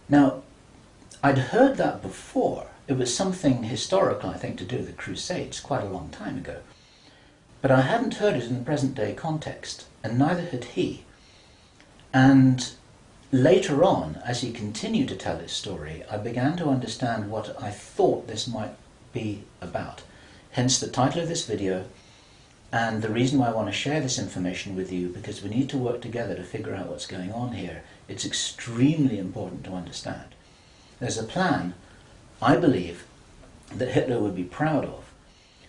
Now, I'd heard that before. It was something historical, I think, to do with the Crusades quite a long time ago. But I hadn't heard it in the present-day context, and neither had he. And later on, as he continued to tell his story, I began to understand what I thought this might be about. Hence the title of this video, and the reason why I want to share this information with you, because we need to work together to figure out what's going on here. It's extremely important to understand. There's a plan, I believe, that Hitler would be proud of,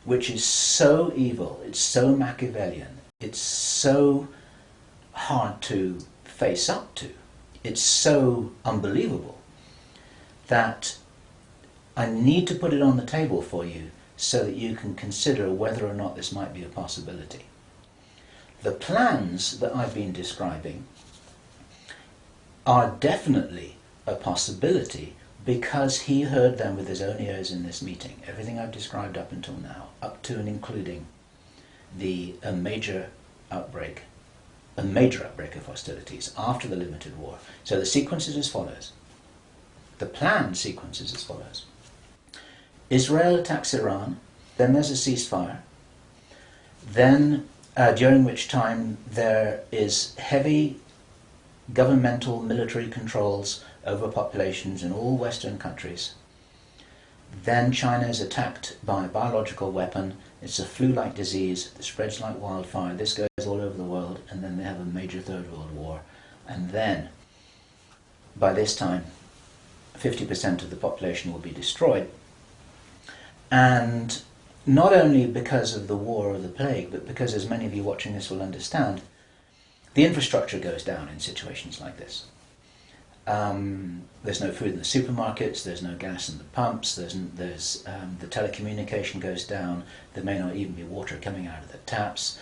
which is so evil, it's so Machiavellian, it's so hard to face up to, it's so unbelievable, that I need to put it on the table for you so that you can consider whether or not this might be a possibility. The plans that I've been describing are definitely a possibility because he heard them with his own ears in this meeting. Everything I've described up until now, up to and including a major outbreak of hostilities after the limited war. So the sequence is as follows. The plan sequence is as follows. Israel attacks Iran, then there's a ceasefire, then during which time there is heavy governmental military controls over populations in all Western countries. Then China is attacked by a biological weapon. It's a flu-like disease that spreads like wildfire. This goes all over the world, and then they have a major Third World War. And then, by this time, 50% of the population will be destroyed. And not only because of the war or the plague, but because, as many of you watching this will understand, the infrastructure goes down in situations like this. There's no food in the supermarkets, there's no gas in the pumps, the telecommunication goes down, there may not even be water coming out of the taps.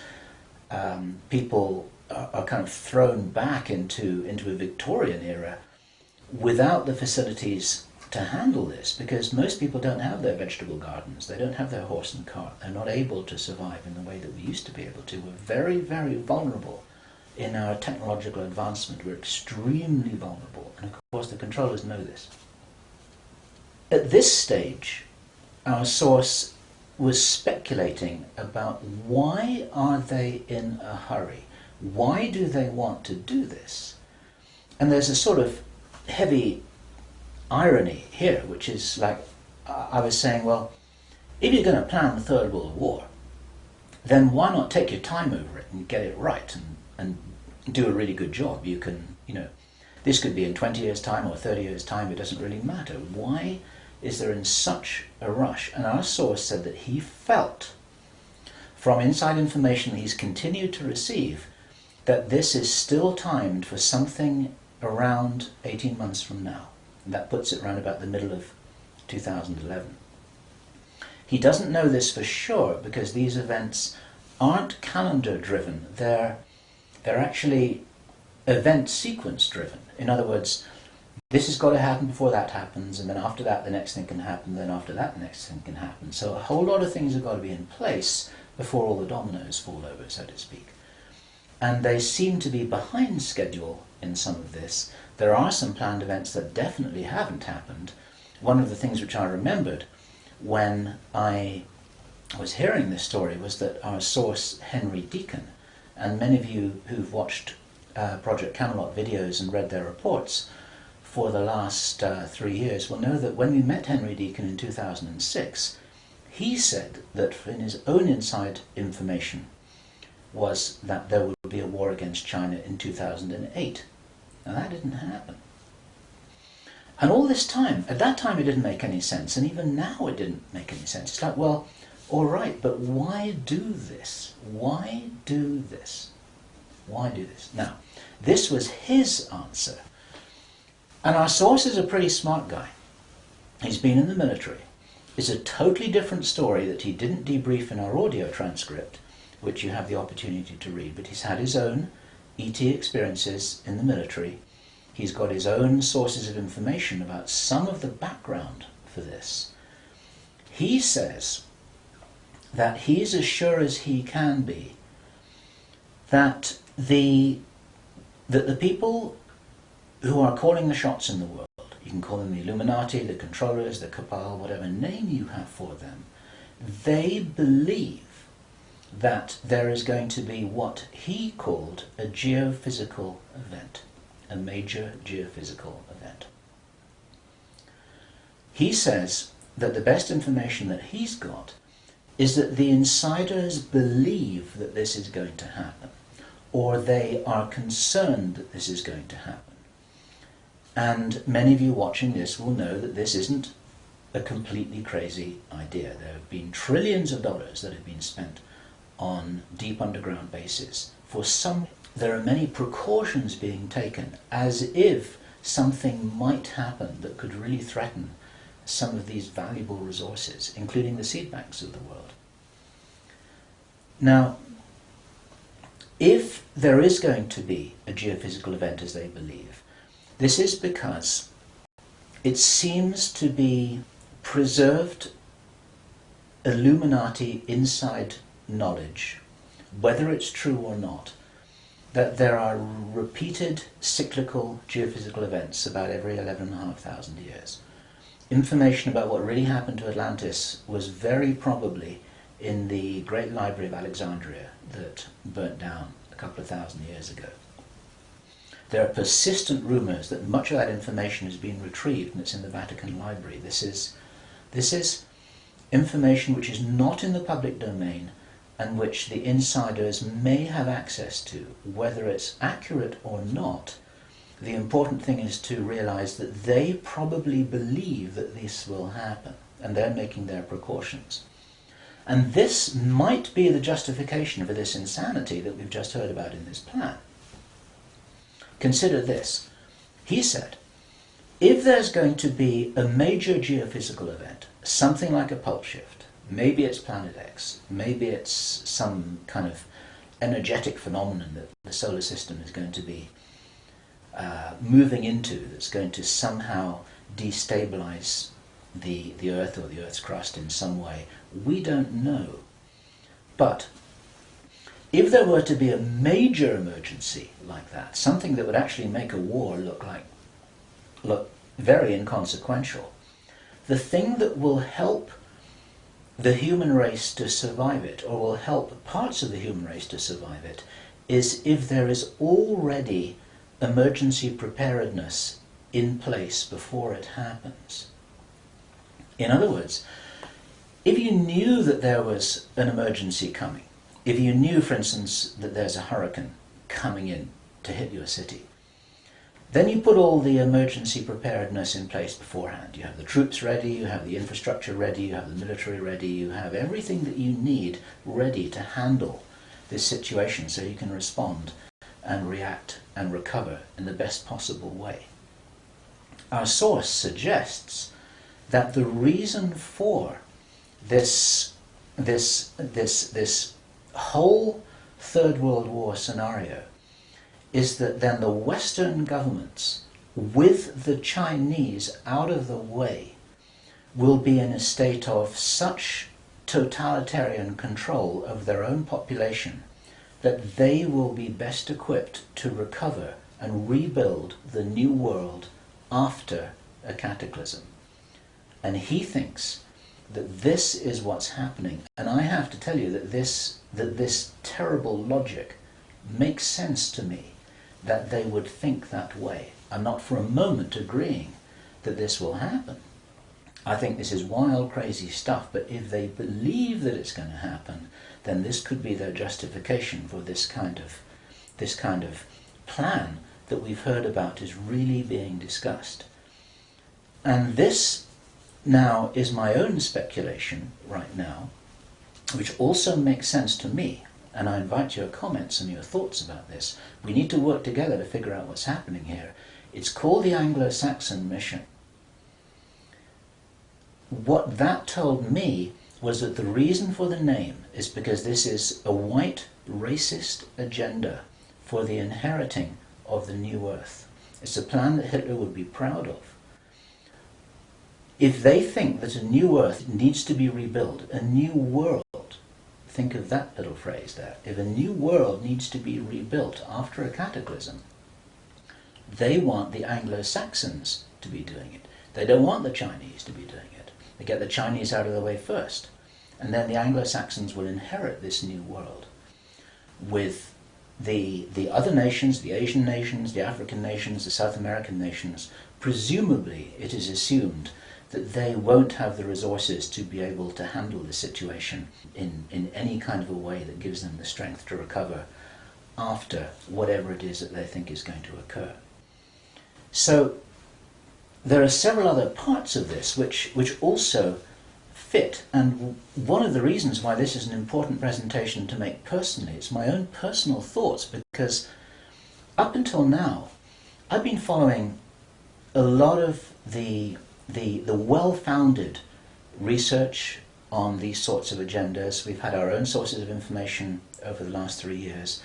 People are kind of thrown back into a Victorian era without the facilities to handle this, because most people don't have their vegetable gardens, they don't have their horse and cart, they're not able to survive in the way that we used to be able to. We're very, very vulnerable. In our technological advancement, we're extremely vulnerable, and of course the controllers know this. At this stage, our source was speculating about why are they in a hurry? Why do they want to do this? And there's a sort of heavy irony here, which is like, I was saying, well, if you're going to plan the Third World War, then why not take your time over it and get it right and do a really good job? You can, this could be in 20 years' time or 30 years' time, it doesn't really matter. Why is there in such a rush? And our source said that he felt, from inside information that he's continued to receive, that this is still timed for something around 18 months from now. And that puts it around about the middle of 2011. He doesn't know this for sure because these events aren't calendar driven, they're actually event sequence driven. In other words, this has got to happen before that happens, and then after that the next thing can happen, then after that the next thing can happen. So a whole lot of things have got to be in place before all the dominoes fall over, so to speak. And they seem to be behind schedule in some of this. There are some planned events that definitely haven't happened. One of the things which I remembered when I was hearing this story was that our source, Henry Deacon, and many of you who've watched Project Camelot videos and read their reports for the last 3 years will know that when we met Henry Deacon in 2006, he said that in his own inside information was that there would be a war against China in 2008. Now that didn't happen. And all this time, at that time it didn't make any sense, and even now it didn't make any sense. It's like, well, all right, but why do this? Why do this? Why do this? Now, this was his answer. And our source is a pretty smart guy. He's been in the military. It's a totally different story that he didn't debrief in our audio transcript, which you have the opportunity to read, but he's had his own ET experiences in the military. He's got his own sources of information about some of the background for this. He says that he's as sure as he can be that the people who are calling the shots in the world, you can call them the Illuminati, the controllers, the cabal, whatever name you have for them, they believe that there is going to be what he called a geophysical event, a major geophysical event. He says that the best information that he's got is that the insiders believe that this is going to happen, or they are concerned that this is going to happen. And many of you watching this will know that this isn't a completely crazy idea. There have been trillions of dollars that have been spent on deep underground bases. For some, there are many precautions being taken as if something might happen that could really threaten some of these valuable resources, including the seed banks of the world. Now, if there is going to be a geophysical event as they believe, this is because it seems to be preserved Illuminati inside knowledge, whether it's true or not, that there are repeated cyclical geophysical events about every 11,500 years. Information about what really happened to Atlantis was very probably in the Great Library of Alexandria that burnt down a couple of thousand years ago. There are persistent rumours that much of that information has been retrieved and it's in the Vatican Library. This is information which is not in the public domain and which the insiders may have access to. Whether it's accurate or not, the important thing is to realise that they probably believe that this will happen and they're making their precautions. And this might be the justification for this insanity that we've just heard about in this plan. Consider this. He said, if there's going to be a major geophysical event, something like a pole shift, maybe it's Planet X, maybe it's some kind of energetic phenomenon that the solar system is going to be moving into, that's going to somehow destabilize the Earth or the Earth's crust in some way, we don't know. But if there were to be a major emergency like that, something that would actually make a war look very inconsequential, the thing that will help the human race to survive it, or will help parts of the human race to survive it, is if there is already emergency preparedness in place before it happens. In other words, if you knew that there was an emergency coming, if you knew, for instance, that there's a hurricane coming in to hit your city, then you put all the emergency preparedness in place beforehand. You have the troops ready, you have the infrastructure ready, you have the military ready, you have everything that you need ready to handle this situation so you can respond and react and recover in the best possible way. Our source suggests that the reason for this whole Third World War scenario is that then the Western governments, with the Chinese out of the way, will be in a state of such totalitarian control of their own population that they will be best equipped to recover and rebuild the new world after a cataclysm. And he thinks that this is what's happening. And I have to tell you that this terrible logic makes sense to me, that they would think that way. I'm not for a moment agreeing that this will happen. I think this is wild, crazy stuff, but if they believe that it's going to happen, then this could be their justification for this kind of plan that we've heard about is really being discussed. And this now is my own speculation right now, which also makes sense to me, and I invite your comments and your thoughts about this. We need to work together to figure out what's happening here. It's called the Anglo-Saxon mission. What that told me was that the reason for the name is because this is a white racist agenda for the inheriting of the new earth. It's a plan that Hitler would be proud of. If they think that a new earth needs to be rebuilt, a new world, think of that little phrase there, if a new world needs to be rebuilt after a cataclysm, they want the Anglo-Saxons to be doing it. They don't want the Chinese to be doing it. They get the Chinese out of the way first. And then the Anglo-Saxons will inherit this new world with the other nations, the Asian nations, the African nations, the South American nations. Presumably, it is assumed that they won't have the resources to be able to handle the situation in any kind of a way that gives them the strength to recover after whatever it is that they think is going to occur. So there are several other parts of this which also fit, and one of the reasons why this is an important presentation to make personally, it's my own personal thoughts, because up until now I've been following a lot of the well-founded research on these sorts of agendas. We've had our own sources of information over the last 3 years,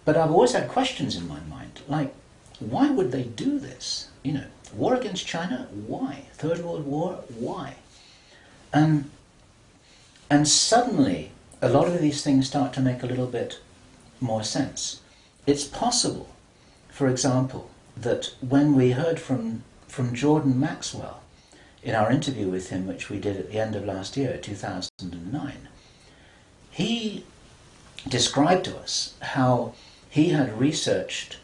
but I've always had questions in my mind, like, why would they do this? You know, war against China, why? Third World War, why? And suddenly, a lot of these things start to make a little bit more sense. It's possible, for example, that when we heard from Jordan Maxwell in our interview with him, which we did at the end of last year, 2009, he described to us how he had researched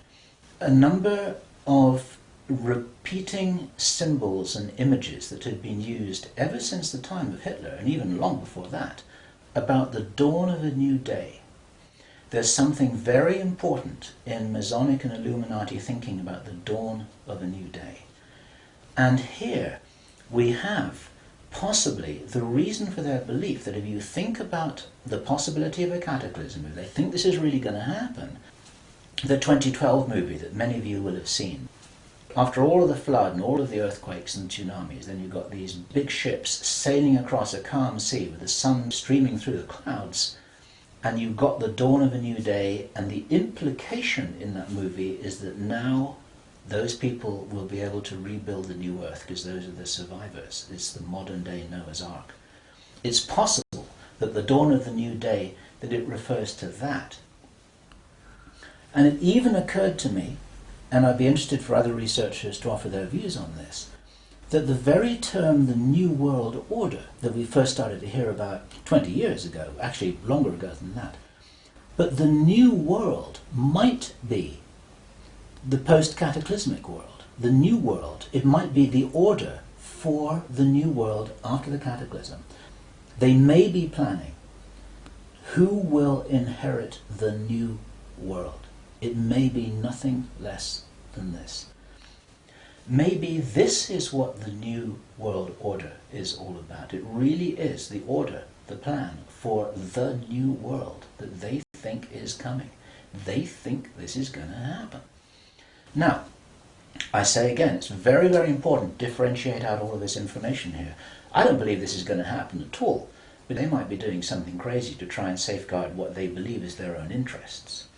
a number of repeating symbols and images that had been used ever since the time of Hitler, and even long before that, about the dawn of a new day. There's something very important in Masonic and Illuminati thinking about the dawn of a new day. And here we have possibly the reason for their belief that if you think about the possibility of a cataclysm, if they think this is really going to happen, the 2012 movie that many of you will have seen, after all of the flood and all of the earthquakes and tsunamis, then you've got these big ships sailing across a calm sea with the sun streaming through the clouds, and you've got the dawn of a new day, and the implication in that movie is that now those people will be able to rebuild the new earth because those are the survivors. It's the modern day Noah's Ark. It's possible that the dawn of the new day, that it refers to that. And it even occurred to me, and I'd be interested for other researchers to offer their views on this, that the very term the New World Order that we first started to hear about 20 years ago, actually longer ago than that, but the New World might be the post-cataclysmic world. The New World, it might be the order for the New World after the cataclysm. They may be planning who will inherit the New World. It may be nothing less than this. Maybe this is what the New World Order is all about. It really is the order, the plan for the new world that they think is coming. They think this is going to happen. Now, I say again, it's very, very important to differentiate out all of this information here. I don't believe this is going to happen at all, but they might be doing something crazy to try and safeguard what they believe is their own interests.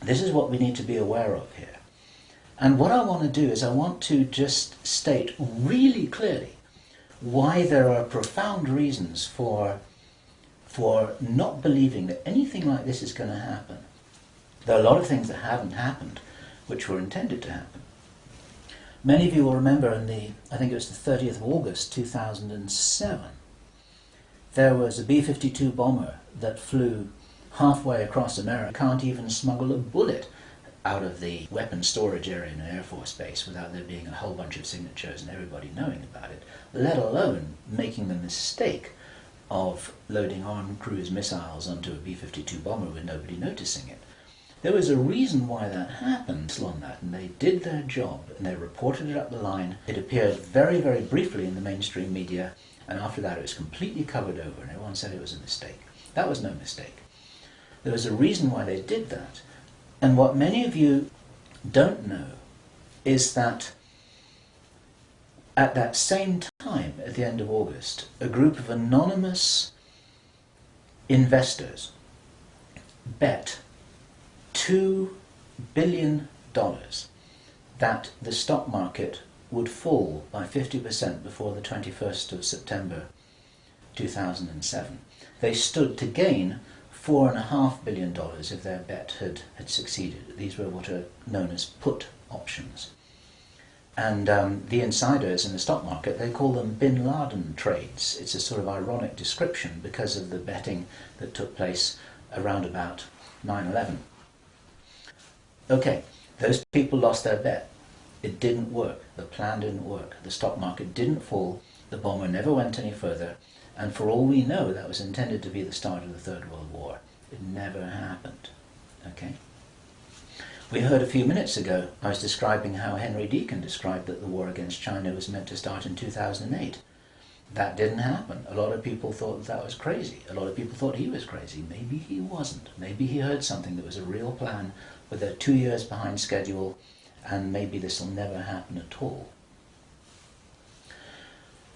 This is what we need to be aware of here. And what I want to do is I want to just state really clearly why there are profound reasons for not believing that anything like this is going to happen. There are a lot of things that haven't happened which were intended to happen. Many of you will remember I think it was the 30th of August 2007, there was a B-52 bomber that flew halfway across America. Can't even smuggle a bullet out of the weapons storage area in an Air Force base without there being a whole bunch of signatures and everybody knowing about it, let alone making the mistake of loading armed cruise missiles onto a B-52 bomber with nobody noticing it. There was a reason why that happened on that, and they did their job and they reported it up the line. It appeared very, very briefly in the mainstream media, and after that it was completely covered over and everyone said it was a mistake. That was no mistake. There was a reason why they did that. And what many of you don't know is that at that same time, at the end of August, a group of anonymous investors bet $2 billion that the stock market would fall by 50% before the 21st of September 2007. They stood to gain $4.5 billion if their bet had succeeded. These were what are known as put options. And the insiders in the stock market, they call them Bin Laden trades. It's a sort of ironic description because of the betting that took place around about 9/11. Okay, those people lost their bet. It didn't work. The plan didn't work. The stock market didn't fall. The bomber never went any further. And for all we know, that was intended to be the start of the Third World War. It never happened. Okay? We heard a few minutes ago, I was describing how Henry Deacon described that the war against China was meant to start in 2008. That didn't happen. A lot of people thought that was crazy. A lot of people thought he was crazy. Maybe he wasn't. Maybe he heard something that was a real plan, but they're 2 years behind schedule, and maybe this will never happen at all.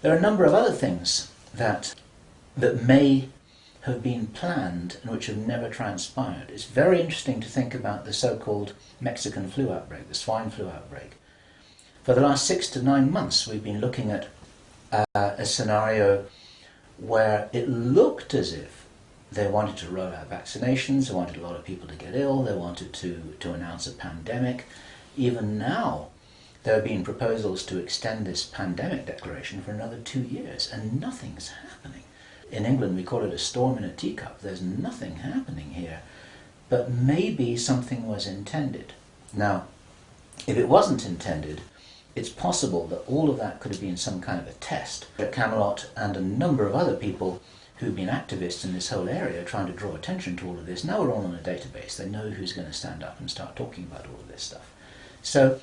There are a number of other things that may have been planned and which have never transpired. It's very interesting to think about the so-called Mexican flu outbreak, the swine flu outbreak. For the last 6 to 9 months, we've been looking at a scenario where it looked as if they wanted to roll out vaccinations, they wanted a lot of people to get ill, they wanted to announce a pandemic. Even now, there have been proposals to extend this pandemic declaration for another 2 years, and nothing's happening. In England, we call it a storm in a teacup. There's nothing happening here. But maybe something was intended. Now, if it wasn't intended, it's possible that all of that could have been some kind of a test. Camelot and a number of other people who've been activists in this whole area trying to draw attention to all of this, now are all on a database. They know who's going to stand up and start talking about all of this stuff. So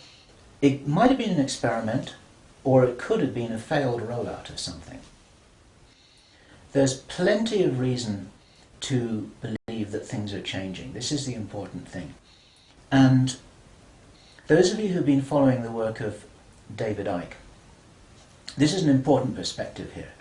it might have been an experiment, or it could have been a failed rollout of something. There's plenty of reason to believe that things are changing. This is the important thing. And those of you who've been following the work of David Icke, this is an important perspective here,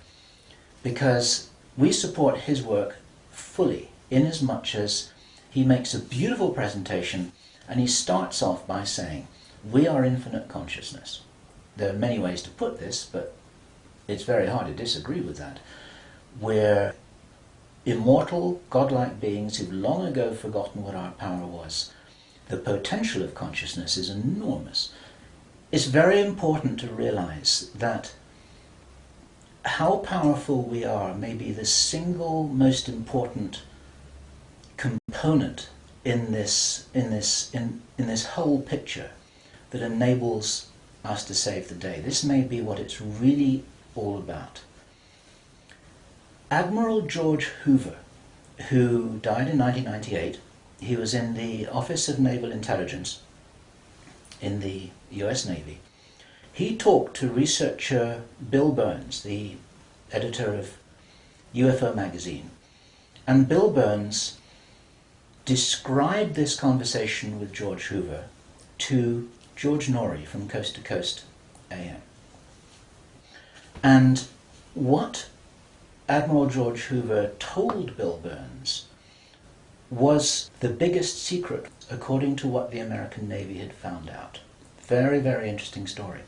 because we support his work fully, in as much as he makes a beautiful presentation and he starts off by saying, we are infinite consciousness. There are many ways to put this, but it's very hard to disagree with that. We're immortal, godlike beings who've long ago forgotten what our power was. The potential of consciousness is enormous. It's very important to realize that how powerful we are may be the single most important component in this whole picture that enables us to save the day. This may be what it's really all about. Admiral George Hoover, who died in 1998, he was in the Office of Naval Intelligence in the US Navy. He talked to researcher Bill Burns, the editor of UFO magazine, and Bill Burns described this conversation with George Hoover to George Norrie from Coast to Coast AM. And what Admiral George Hoover told Bill Burns was the biggest secret according to what the American Navy had found out. Very, very interesting story.